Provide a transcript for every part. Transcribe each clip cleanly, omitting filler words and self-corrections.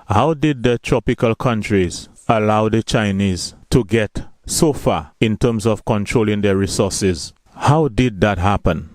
How did the tropical countries allow the Chinese to get so far in terms of controlling their resources? How did that happen?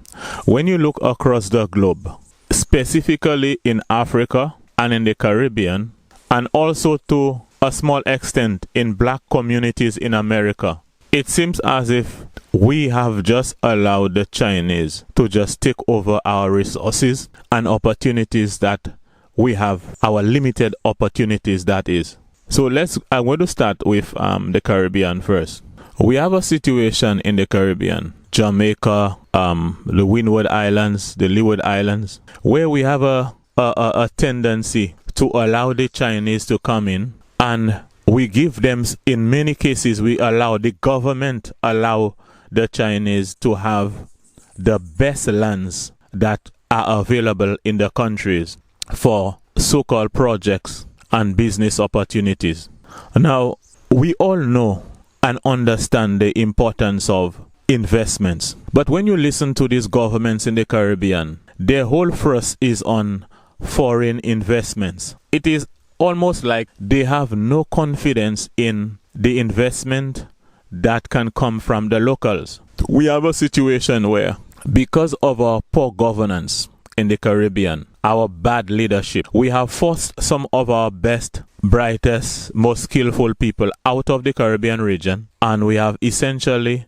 When you look across the globe, specifically in Africa and in the Caribbean, and also to a small extent in black communities in America, it seems as if we have just allowed the Chinese to just take over our resources and opportunities that we have, our limited opportunities, that is. So I'm going to start with the Caribbean first. We have a situation in the Caribbean, Jamaica, the Windward Islands, the Leeward Islands, where we have a tendency to allow the Chinese to come in, and we give them, in many cases, the government allow the Chinese to have the best lands that are available in the countries for so-called projects and business opportunities. Now, we all know and understand the importance of investments. But when you listen to these governments in the Caribbean, their whole thrust is on foreign investments. It is almost like they have no confidence in the investment that can come from the locals. We have a situation where, because of our poor governance in the Caribbean, our bad leadership, we have forced some of our best, brightest, most skillful people out of the Caribbean region, and we have essentially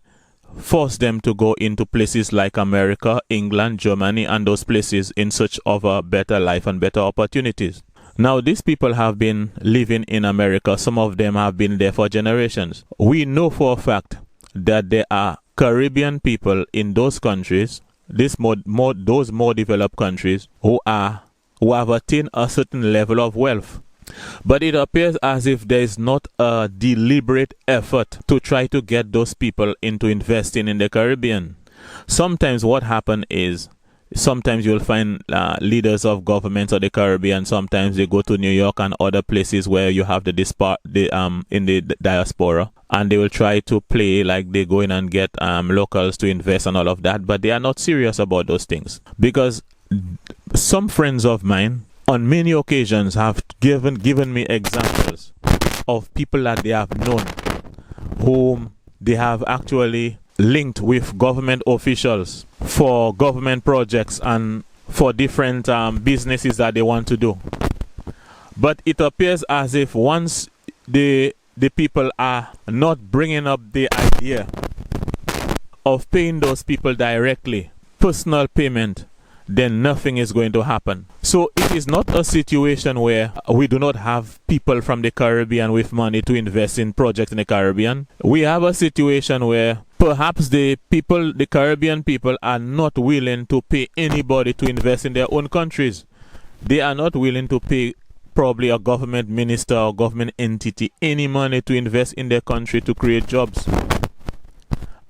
forced them to go into places like America, England, Germany, and those places in search of a better life and better opportunities. Now, these people have been living in America. Some of them have been there for generations. We know for a fact that there are Caribbean people in those countries, those more developed countries, who have attained a certain level of wealth. But it appears as if there is not a deliberate effort to try to get those people into investing in the Caribbean. Sometimes what happens is, sometimes you'll find leaders of governments of the Caribbean, sometimes they go to New York and other places where you have in the diaspora, and they will try to play like they go in and get locals to invest and all of that, but they are not serious about those things. Because some friends of mine on many occasions have given me examples of people that they have known whom they have actually linked with government officials for government projects and for different businesses that they want to do. But it appears as if once the people are not bringing up the idea of paying those people directly, personal payment, then nothing is going to happen. So it is not a situation where we do not have people from the Caribbean with money to invest in projects in the Caribbean. We have a situation where perhaps the Caribbean people are not willing to pay anybody to invest in their own countries. They are not willing to pay probably a government minister or government entity any money to invest in their country to create jobs.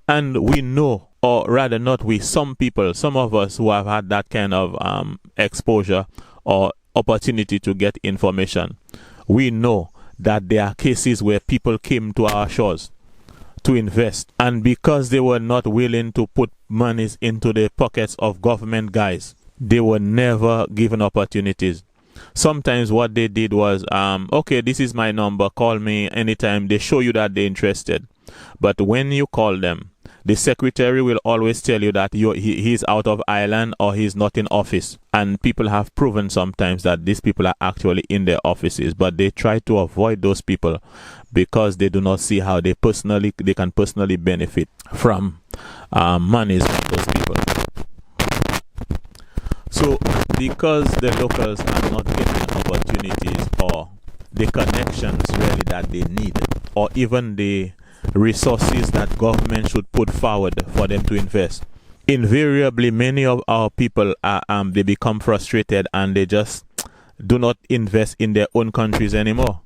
And we know, or rather not we, some people, some of us who have had that kind of exposure or opportunity to get information, we know that there are cases where people came to our shores to invest, and because they were not willing to put monies into the pockets of government guys, they were never given opportunities. Sometimes what they did was, okay, this is my number, call me anytime. They show you that they're interested. But when you call them, the secretary will always tell you that he's out of Ireland or he's not in office. And people have proven sometimes that these people are actually in their offices, but they try to avoid those people because they do not see how they can personally benefit from monies from those people. So because the locals are not getting opportunities or the connections really that they need, or even the resources that government should put forward for them to invest, invariably many of our people they become frustrated and they just do not invest in their own countries anymore.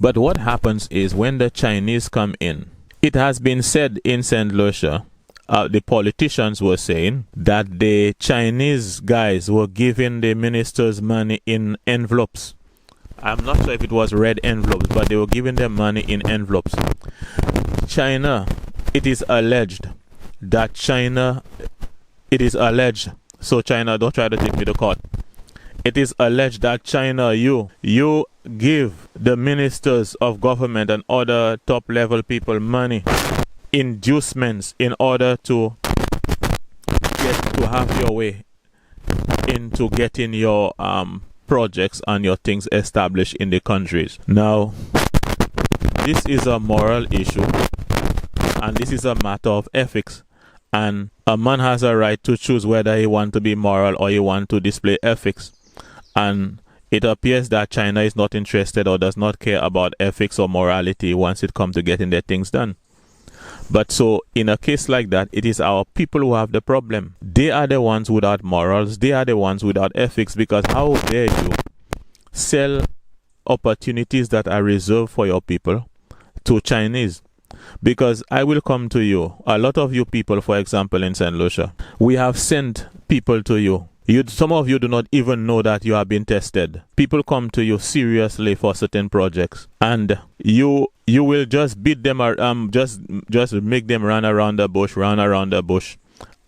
But what happens is when the Chinese come in, it has been said in St. Lucia, the politicians were saying that the Chinese guys were giving the ministers money in envelopes. I'm not sure if it was red envelopes, but they were giving them money in envelopes. China, it is alleged, so China, don't try to take me to court. It is alleged that China, you give the ministers of government and other top level people money, inducements in order to get to have your way into getting your projects and your things established in the countries. Now, this is a moral issue and this is a matter of ethics, and a man has a right to choose whether he wants to be moral or he wants to display ethics. And it appears that China is not interested or does not care about ethics or morality once it comes to getting their things done. But so in a case like that, it is our people who have the problem. They are the ones without morals. They are the ones without ethics, because how dare you sell opportunities that are reserved for your people to Chinese? Because I will come to you, a lot of you people, for example, in St. Lucia, we have sent people to you. Some of you do not even know that you are being tested. People come to you seriously for certain projects, and you will just beat them, just make them run around the bush,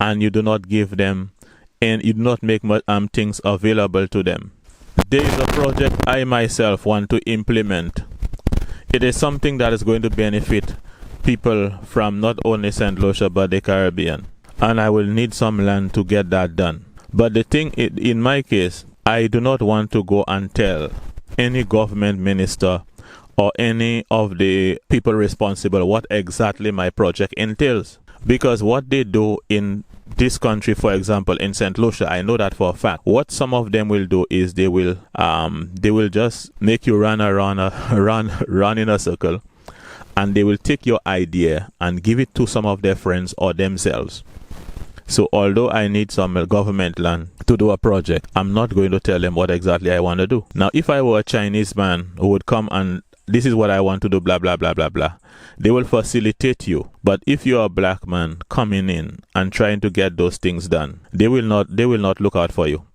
and you do not give them, and you do not make things available to them. There is a project I myself want to implement. It is something that is going to benefit people from not only St. Lucia but the Caribbean, and I will need some land to get that done. But the thing, in my case, I do not want to go and tell any government minister or any of the people responsible what exactly my project entails. Because what they do in this country, for example, in St. Lucia, I know that for a fact. What some of them will do is they will just make you run around, run in a circle, and they will take your idea and give it to some of their friends or themselves. So although I need some government land to do a project, I'm not going to tell them what exactly I want to do. Now, if I were a Chinese man who would come and this is what I want to do, blah, blah, blah, blah, blah, they will facilitate you. But if you're a black man coming in and trying to get those things done, they will not look out for you.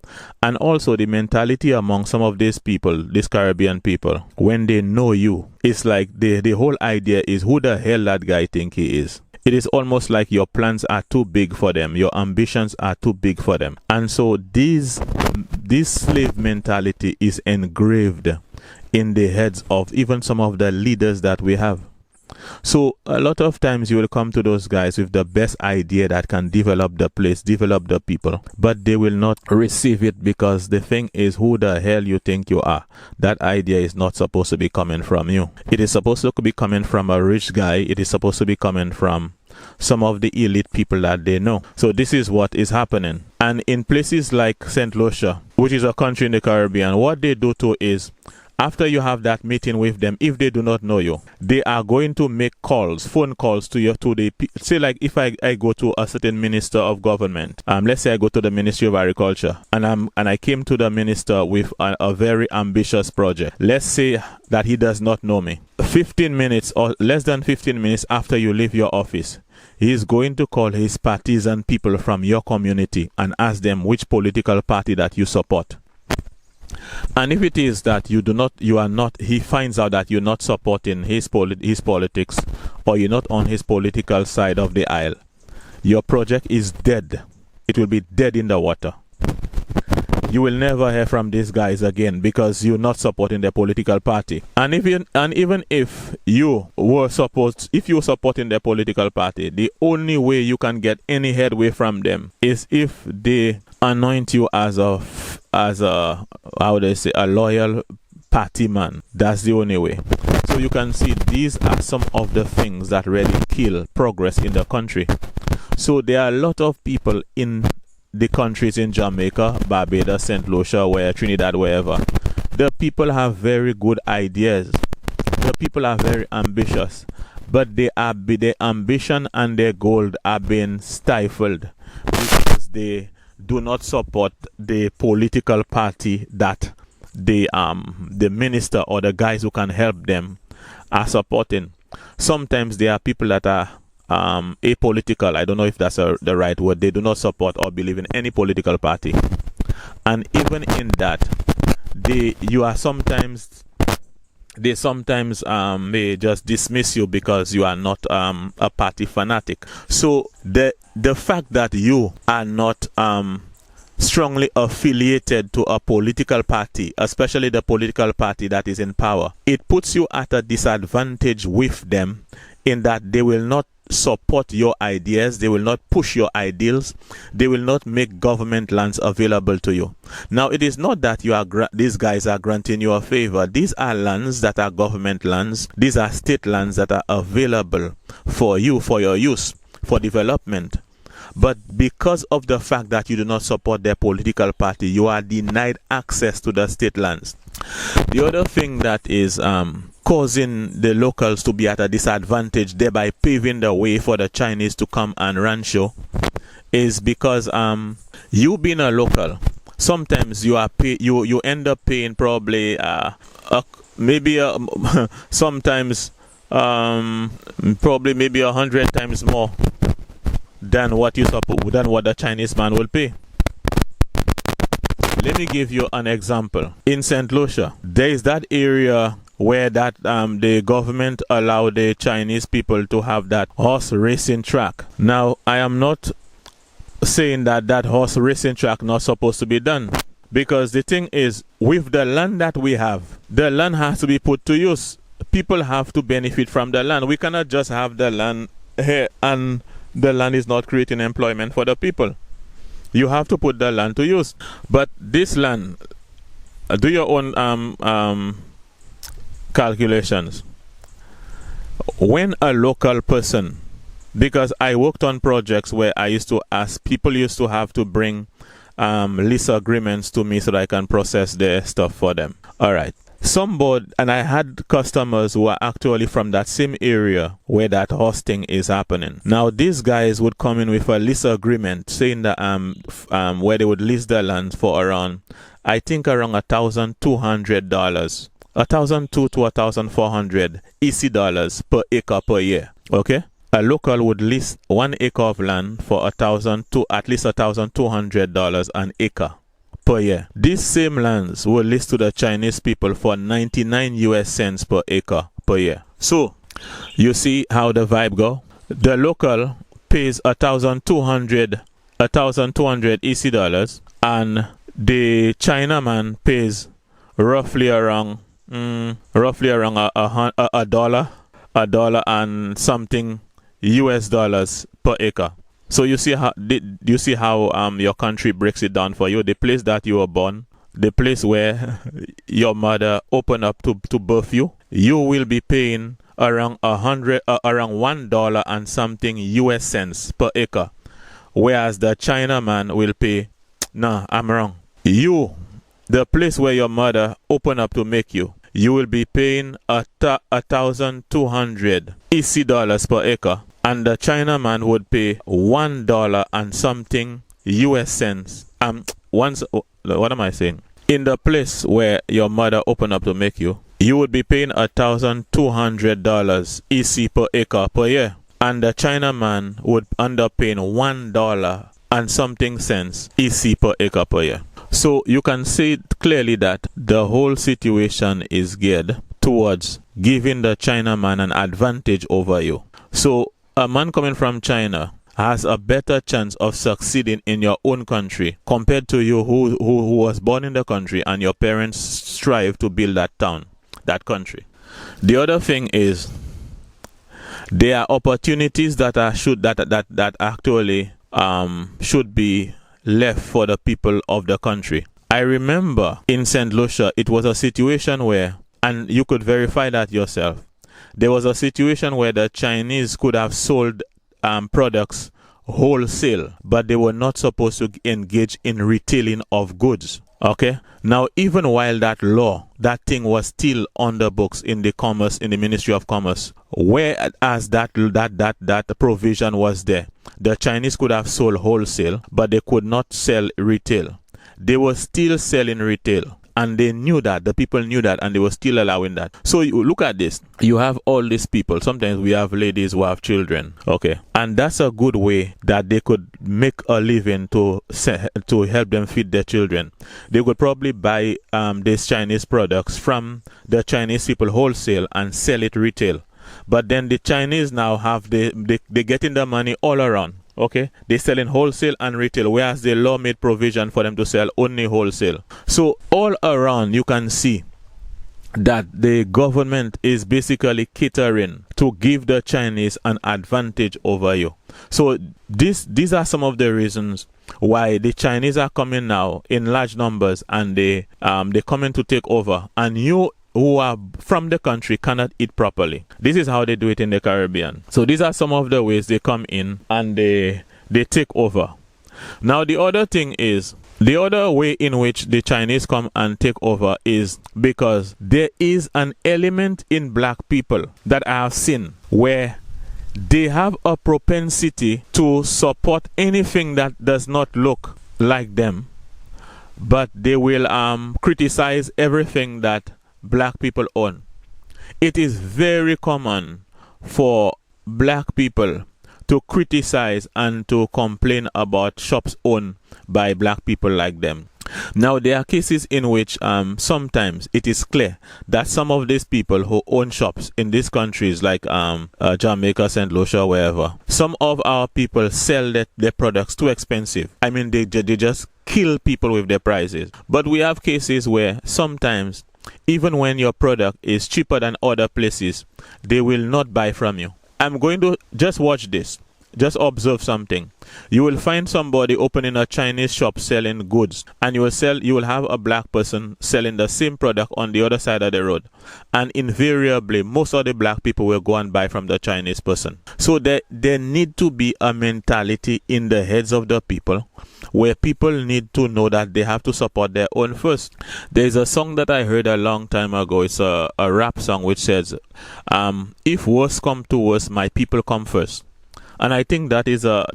And also the mentality among some of these people, these Caribbean people, when they know you, it's like the whole idea is who the hell that guy think he is. It is almost like your plans are too big for them. Your ambitions are too big for them. And so this slave mentality is engraved in the heads of even some of the leaders that we have. So a lot of times you will come to those guys with the best idea that can develop the place, develop the people, but they will not receive it, because the thing is, who the hell you think you are? That idea is not supposed to be coming from you. It is supposed to be coming from a rich guy. It is supposed to be coming from some of the elite people that they know. So this is what is happening. And in places like St. Lucia, which is a country in the Caribbean, what they do too is, after you have that meeting with them, if they do not know you, they are going to make calls, phone calls to you, say like if I go to a certain minister of government, let's say I go to the Ministry of Agriculture, and I came to the minister with a very ambitious project. Let's say that he does not know me. 15 minutes or less than 15 minutes after you leave your office, he is going to call his partisan people from your community and ask them which political party that you support. And if it is that he finds out that you're not supporting his politics, or you're not on his political side of the aisle, your project is dead. It will be dead in the water. You will never hear from these guys again, because you're not supporting their political party. And even if you were supporting their political party, the only way you can get any headway from them is if they anoint you as a loyal party man. That's the only way. So you can see these are some of the things that really kill progress in the country. So there are a lot of people in the countries in Jamaica, Barbados, St. Lucia, Trinidad, wherever. The people have very good ideas. The people are very ambitious, but their ambition and their goal are being stifled because they do not support the political party that the minister or the guys who can help them are supporting. Sometimes there are people that are apolitical. I don't know if that's the right word. They do not support or believe in any political party, and even in that, they may just dismiss you because you are not a party fanatic. So the fact that you are not strongly affiliated to a political party, especially the political party that is in power, it puts you at a disadvantage with them in that they will not support your ideas, they will not push your ideals, they will not make government lands available to you. Now, it is not that these guys are granting you a favor. These are lands that are government lands. These are state lands that are available for you, for your use, for development. But because of the fact that you do not support their political party, you are denied access to the state lands. The other thing that is causing the locals to be at a disadvantage, thereby paving the way for the Chinese to come and rancho, is because you being a local, sometimes you end up paying probably sometimes probably maybe 100 times more than what the Chinese man will pay. Let me give you an example. In St. Lucia, there is that area where that the government allowed the Chinese people to have that horse racing track. Now, I am not saying that horse racing track not supposed to be done, because the thing is, with the land that we have, the land has to be put to use. People have to benefit from the land. We cannot just have the land here and the land is not creating employment for the people. You have to put the land to use. But this land, do your own calculations. When a local person, because I worked on projects where I used to ask, people used to have to bring lease agreements to me so that I can process their stuff for them. All right. And I had customers who are actually from that same area where that hosting is happening. Now, these guys would come in with a lease agreement saying that where they would lease their land for around $1,200, $1,200 to $1,400 EC dollars per acre per year. Okay, a local would lease 1 acre of land for $1,000 to at least $1,200 an acre per year. These same lands were leased to the Chinese people for 99 US cents per acre per year. So you see how the vibe go. The local pays $1,200 EC dollars, and the Chinaman pays roughly around a dollar and something US dollars per acre. So you see how your country breaks it down for you. The place that you were born, the place where your mother opened up to birth you, you will be paying around $1 and something US cents per acre, whereas the Chinaman will pay. Nah, I'm wrong. The place where your mother opened up to make you, you will be paying $1,200 EC dollars per acre, and the Chinaman would pay $1 and something US cents. What am I saying? In the place where your mother opened up to make you, you would be paying $1,200 EC per acre per year, and the Chinaman would end up paying $1 and something cents EC per acre per year. So you can see clearly that the whole situation is geared towards giving the Chinaman an advantage over you. So a man coming from China has a better chance of succeeding in your own country compared to you who was born in the country and your parents strive to build that town, that country. The other thing is, there are opportunities that actually should be left for the people of the country. I remember in St. Lucia, it was a situation where, and you could verify that yourself, there was a situation where the Chinese could have sold products wholesale, but they were not supposed to engage in retailing of goods. Okay, now even while that thing was still on the books in the Ministry of Commerce, whereas that provision was there, the Chinese could have sold wholesale, but they could not sell retail. They were still selling retail, and they knew that, the people knew that, and they were still allowing that. So you look at this, you have all these people, sometimes we have ladies who have children, okay, and that's a good way that they could make a living to help them feed their children. They could probably buy these Chinese products from the Chinese people wholesale and sell it retail. But then the Chinese now have they getting the money all around. Okay, they sell in wholesale and retail, whereas the law made provision for them to sell only wholesale. So all around you can see that the government is basically catering to give the Chinese an advantage over you. So these are some of the reasons why the Chinese are coming now in large numbers, and they coming to take over, and you who are from the country cannot eat properly. This is how they do it in the Caribbean. So these are some of the ways they come in and they take over. Now the other thing is, the other way in which the Chinese come and take over is because there is an element in black people that I have seen where they have a propensity to support anything that does not look like them, but they will criticize everything that black people own. It is very common for black people to criticize and to complain about shops owned by black people like them. Now, there are cases in which sometimes it is clear that some of these people who own shops in these countries like Jamaica, St. Lucia, wherever, some of our people sell their products too expensive. I mean, they just kill people with their prices. But we have cases where sometimes, even when your product is cheaper than other places, they will not buy from you. I'm going to just watch this. Just observe something. You will find somebody opening a Chinese shop selling goods, and you will have a black person selling the same product on the other side of the road. And invariably, most of the black people will go and buy from the Chinese person. So there need to be a mentality in the heads of the people where people need to know that they have to support their own first. There's a song that I heard a long time ago. It's a rap song which says, if worse come to worse, my people come first. And I think that is a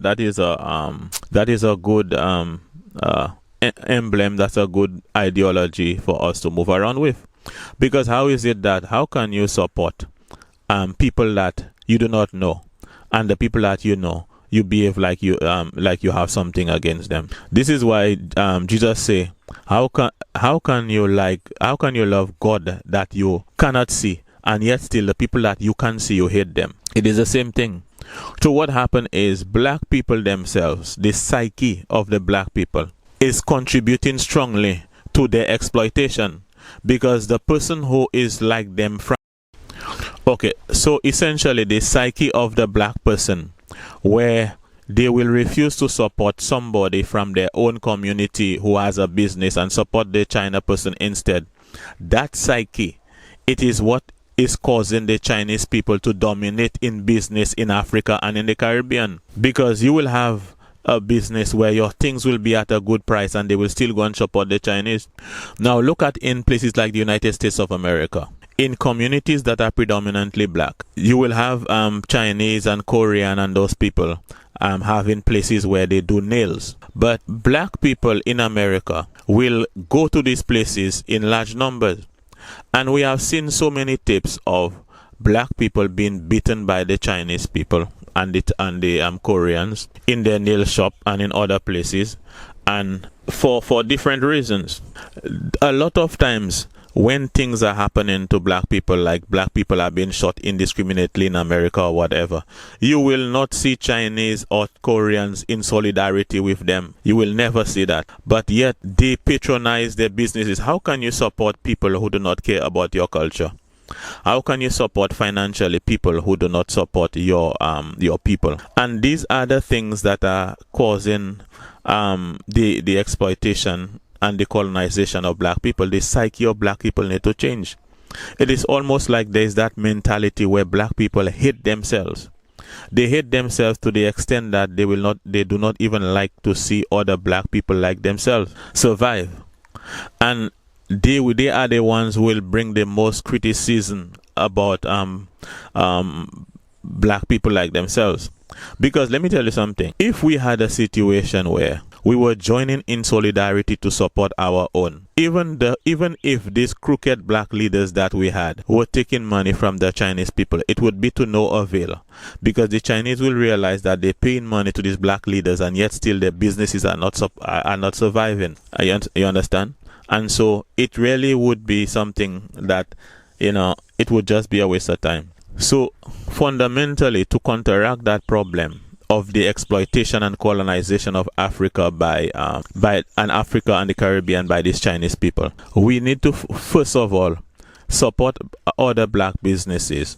good emblem. That's a good ideology for us to move around with. Because how can you support people that you do not know, and the people that you know, you behave like you have something against them? This is why Jesus say, how can you love God that you cannot see, and yet still the people that you can see, you hate them? It is the same thing. So what happened is, black people themselves, the psyche of the black people, is contributing strongly to their exploitation, because the person who is like them okay, so essentially the psyche of the black person, where they will refuse to support somebody from their own community who has a business and support the China person instead. That psyche, it is what is causing the Chinese people to dominate in business in Africa and in the Caribbean. Because you will have a business where your things will be at a good price and they will still go and support the Chinese. Now look at in places like the United States of America. In communities that are predominantly black, you will have Chinese and Korean and those people having places where they do nails. But black people in America will go to these places in large numbers. And we have seen so many tapes of black people being beaten by the Chinese people and the Koreans in their nail shop and in other places, and for different reasons. A lot of times when things are happening to black people, like black people are being shot indiscriminately in America or whatever, you will not see Chinese or Koreans in solidarity with them. You will never see that. But yet they patronize their businesses. How can you support people who do not care about your culture? How can you support financially people who do not support your people? And these are the things that are causing the exploitation and the colonization of black people. The psyche of black people need to change. It is almost like there is that mentality where black people hate themselves. They hate themselves to the extent that they do not even like to see other black people like themselves survive. And they are the ones who will bring the most criticism about black people like themselves. Because let me tell you something. If we had a situation where we were joining in solidarity to support our own, even if these crooked black leaders that we had were taking money from the Chinese people, it would be to no avail, because the Chinese will realize that they're paying money to these black leaders and yet still their businesses are not surviving. You understand? And so it really would be something that, it would just be a waste of time. So fundamentally, to counteract that problem of the exploitation and colonization of Africa by Africa and the Caribbean by these Chinese people. We need to first of all support other black businesses,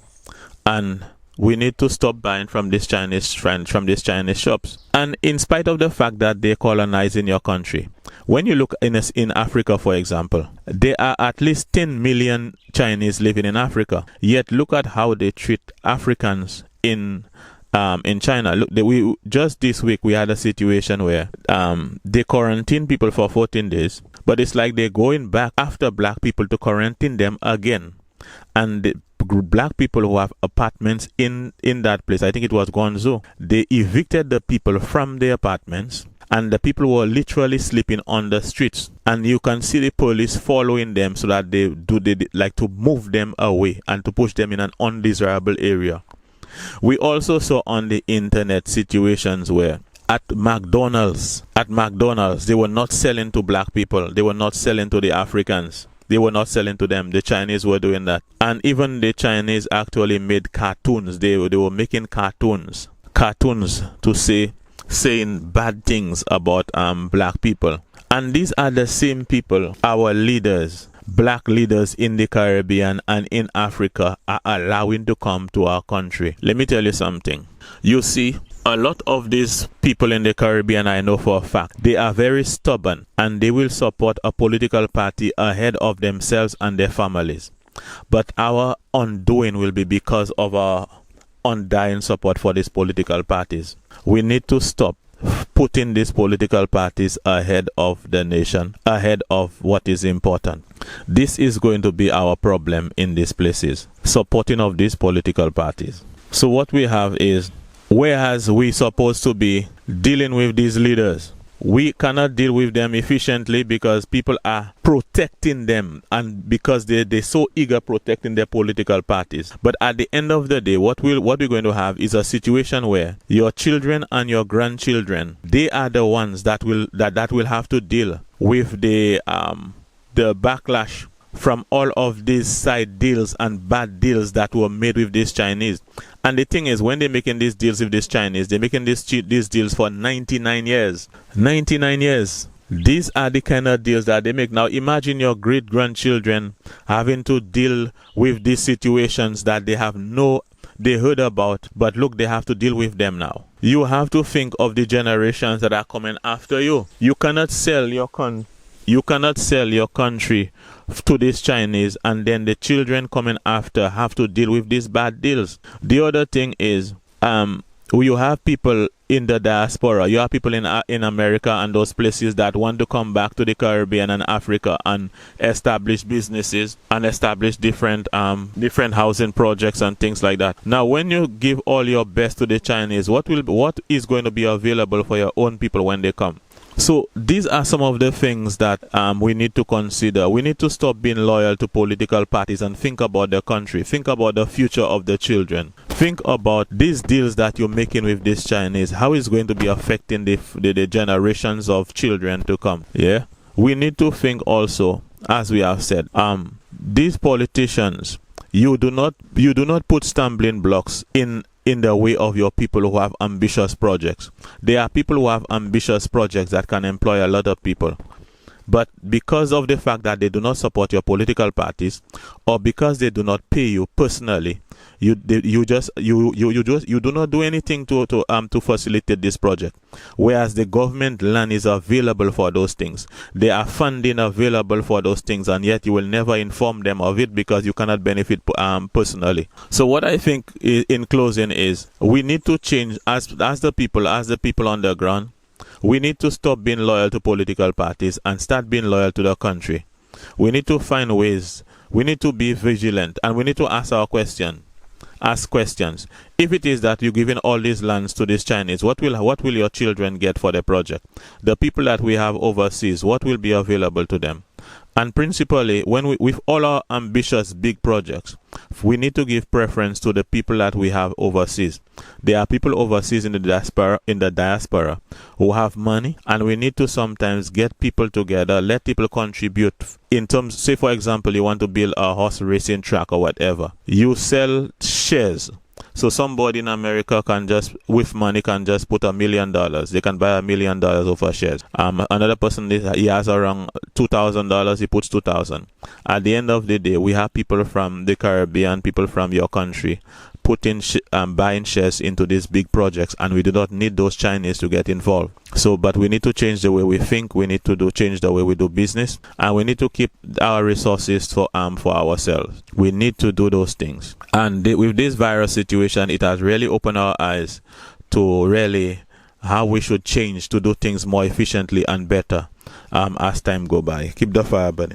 and we need to stop buying from these Chinese shops. And in spite of the fact that they colonize in your country, when you look in Africa, for example, there are at least 10 million Chinese living in Africa. Yet look at how they treat Africans in China. Look, just this week we had a situation where they quarantine people for 14 days, but it's like they're going back after black people to quarantine them again. And the black people who have apartments in that place, I think it was Guangzhou, they evicted the people from their apartments, and the people were literally sleeping on the streets. And you can see the police following them so that they like to move them away and to push them in an undesirable area. We also saw on the internet situations where at McDonald's, they were not selling to black people. They were not selling to the Africans. They were not selling to them. The Chinese were doing that. And even the Chinese actually made cartoons. They were making cartoons to saying bad things about black people. And these are the same people our leaders, black leaders in the Caribbean and in Africa, are allowing to come to our country. Let me tell you something. You see, a lot of these people in the Caribbean, I know for a fact, they are very stubborn and they will support a political party ahead of themselves and their families. But our undoing will be because of our undying support for these political parties. We need to stop putting these political parties ahead of the nation, ahead of what is important. This is going to be our problem in these places, supporting of these political parties. So what we have is, whereas we supposed to be dealing with these leaders, we cannot deal with them efficiently because people are protecting them, and because they're so eager protecting their political parties. But at the end of the day, what we're going to have is a situation where your children and your grandchildren, they are the ones that will have to deal with the backlash from all of these side deals and bad deals that were made with these Chinese. And the thing is, when they're making these deals with these Chinese, they're making these deals for 99 years. 99 years. These are the kind of deals that they make. Now imagine your great-grandchildren having to deal with these situations that they heard about, but look, they have to deal with them now. You have to think of the generations that are coming after you. You cannot sell your country to these Chinese, and then the children coming after have to deal with these bad deals. The other thing is, you have people in the diaspora, you have people in America and those places that want to come back to the Caribbean and Africa and establish businesses and establish different housing projects and things like that. Now, when you give all your best to the Chinese, what is going to be available for your own people when they come? So these are some of the things that we need to consider. We need to stop being loyal to political parties and think about the country. Think about the future of the children. Think about these deals that you're making with these Chinese. How is going to be affecting the generations of children to come? Yeah. We need to think also, as we have said, these politicians, you do not put stumbling blocks in the way of your people who have ambitious projects. There are people who have ambitious projects that can employ a lot of people. But because of the fact that they do not support your political parties, or because they do not pay you personally, you do not do anything to facilitate this project. Whereas the government land is available for those things. There are funding available for those things, and yet you will never inform them of it because you cannot benefit personally. So what I think in closing is, we need to change as the people on the ground. We need to stop being loyal to political parties and start being loyal to the country. We need to find ways. We need to be vigilant, and we need to ask questions. If it is that you're giving all these lands to these Chinese, what will your children get for the project? The people that we have overseas, what will be available to them? And principally, with all our ambitious big projects, we need to give preference to the people that we have overseas. There are people overseas in the diaspora who have money, and we need to sometimes get people together, let people contribute in terms. Say, for example, you want to build a horse racing track or whatever. You sell shares So somebody in America can just, with money, can just put $1 million. They can buy $1 million over shares. Another person, he has around $2,000. He puts 2,000. At the end of the day, we have people from the Caribbean, people from your country, putting buying shares into these big projects, and we do not need those Chinese to get involved. So, but we need to change the way we think. We need to change the way we do business, and we need to keep our resources for ourselves. We need to do those things. And with this virus situation, it has really opened our eyes to really how we should change to do things more efficiently and better as time go by. Keep the fire burning.